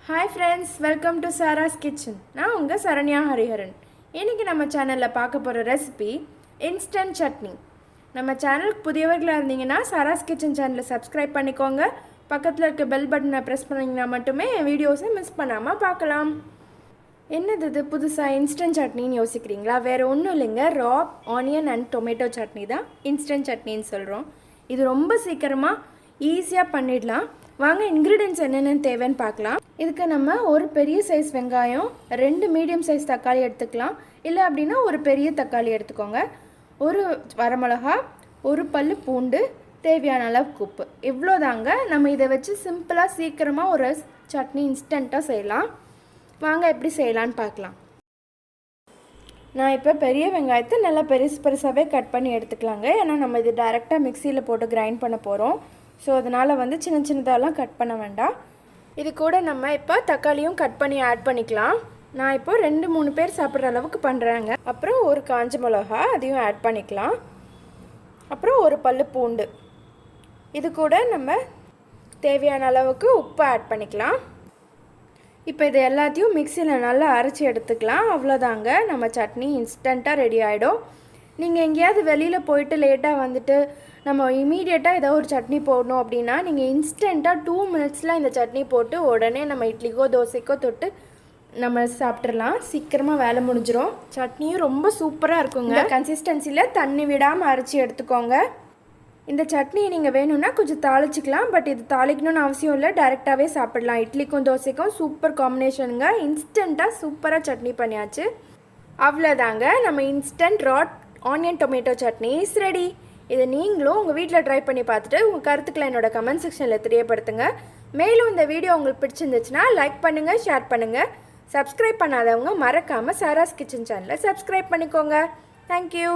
Hi friends, welcome to SARA'S kitchen. நான் உங்க சரண்யா ஹரிஹரன். இன்னைக்கு நம்ம சேனல்ல பார்க்க போற ரெசிபி இன்ஸ்டன்ட் சட்னி. நம்ம சேனலுக்கு புதியவர்களா இருந்தீங்கன்னா SARA'S kitchen சேனலை சப்ஸ்கிரைப் பண்ணிக்கோங்க. பக்கத்துல இருக்க பெல் பட்டனை பிரஸ் பண்ணீங்கன்னா மட்டுமே வீடியோஸை மிஸ் பண்ணாம பார்க்கலாம். என்னது இது புதுசா இன்ஸ்டன்ட் சட்னின்னு யோசிக்கிறீங்களா? வேற ஒன்றும் இல்லைங்க, ரா ஆனியன் அண்ட் டொமேட்டோ சட்னி தான் இன்ஸ்டன்ட் சட்னின்னு சொல்கிறோம். இது ரொம்ப சீக்கிரமாக ஈஸியாக பண்ணிடலாம். வாங்க இன்க்ரீடியன்ட்ஸ் என்னென்னு தேவைன்னு பார்க்கலாம். இதுக்கு நம்ம ஒரு பெரிய சைஸ் வெங்காயம், 2 மீடியம் சைஸ் தக்காளி எடுத்துக்கலாம். இல்லை அப்படின்னா ஒரு பெரிய தக்காளி எடுத்துக்கோங்க. ஒரு வரமிளகா, ஒரு பல்லு பூண்டு, தேவையான அளவுக்கு உப்பு. இவ்வளோதாங்க. நம்ம இதை வச்சு சிம்பிளாக சீக்கிரமாக ஒரு சட்னி இன்ஸ்டண்ட்டாக செய்யலாம். வாங்க எப்படி செய்யலான்னு பார்க்கலாம். நான் இப்போ பெரிய வெங்காயத்தை நல்லா பெருசாகவே கட் பண்ணி எடுத்துக்கலாங்க. ஏன்னா நம்ம இது டைரெக்டாக மிக்சியில் போட்டு கிரைண்ட் பண்ண போகிறோம். ஸோ அதனால் சின்ன சின்னதாலாம் கட் பண்ண வேண்டாம். இது கூட நம்ம இப்போ தக்காளியும் கட் பண்ணி ஆட் பண்ணிக்கலாம். நான் இப்போ 2-3 பேர் சாப்பிட்ற அளவுக்கு பண்ணுறேங்க. அப்புறம் ஒரு காஞ்ச மிளகா, அதையும் ஆட் பண்ணிக்கலாம். அப்புறம் ஒரு பல்லு பூண்டு. இது கூட நம்ம தேவையான அளவுக்கு உப்பு ஆட் பண்ணிக்கலாம். இப்போ இது எல்லாத்தையும் மிக்சியில் நல்லா அரைச்சி எடுத்துக்கலாம். அவ்வளோதாங்க, நம்ம சட்னி இன்ஸ்டண்ட்டாக ரெடி ஆகிடும். நீங்கள் எங்கேயாவது வெளியில் போயிட்டு லேட்டாக வந்துட்டு நம்ம இமீடியட்டாக ஏதோ ஒரு சட்னி போடணும் அப்படின்னா நீங்கள் இன்ஸ்டண்ட்டாக 2 மினிட்ஸில் இந்த சட்னி போட்டு உடனே நம்ம இட்லிக்கோ தோசைக்கோ தொட்டு நம்ம சாப்பிட்றலாம். சீக்கிரமாக வேலை முடிஞ்சிடும். சட்னியும் ரொம்ப சூப்பராக இருக்குங்க. கன்சிஸ்டன்சியில் தண்ணி விடாமல் அரைச்சி எடுத்துக்கோங்க. இந்த சட்னியை நீங்கள் வேணும்னா கொஞ்சம் தாளிச்சிக்கலாம். பட் இது தாளிக்கணும்னு அவசியம் இல்லை, டைரெக்டாகவே சாப்பிடலாம். இட்லிக்கும் தோசைக்கும் சூப்பர் காம்பினேஷனுங்க. இன்ஸ்டண்ட்டாக சூப்பராக சட்னி பண்ணியாச்சு. அவ்வளோதாங்க, நம்ம instant raw onion tomato chutney is ready. இதை நீங்களும் உங்கள் வீட்டில் ட்ரை பண்ணி பார்த்துட்டு உங்கள் கருத்துக்களை என்னோட கமெண்ட் செக்ஷனில் தெரியப்படுத்துங்க. மேலும் இந்த வீடியோ உங்களுக்கு பிடிச்சிருந்துச்சுன்னா லைக் பண்ணுங்கள், ஷேர் பண்ணுங்கள். சப்ஸ்கிரைப் பண்ணாதவங்க மறக்காமல் SARA'S கிச்சன் சேனலை சப்ஸ்கிரைப் பண்ணிக்கோங்க. தேங்க்யூ.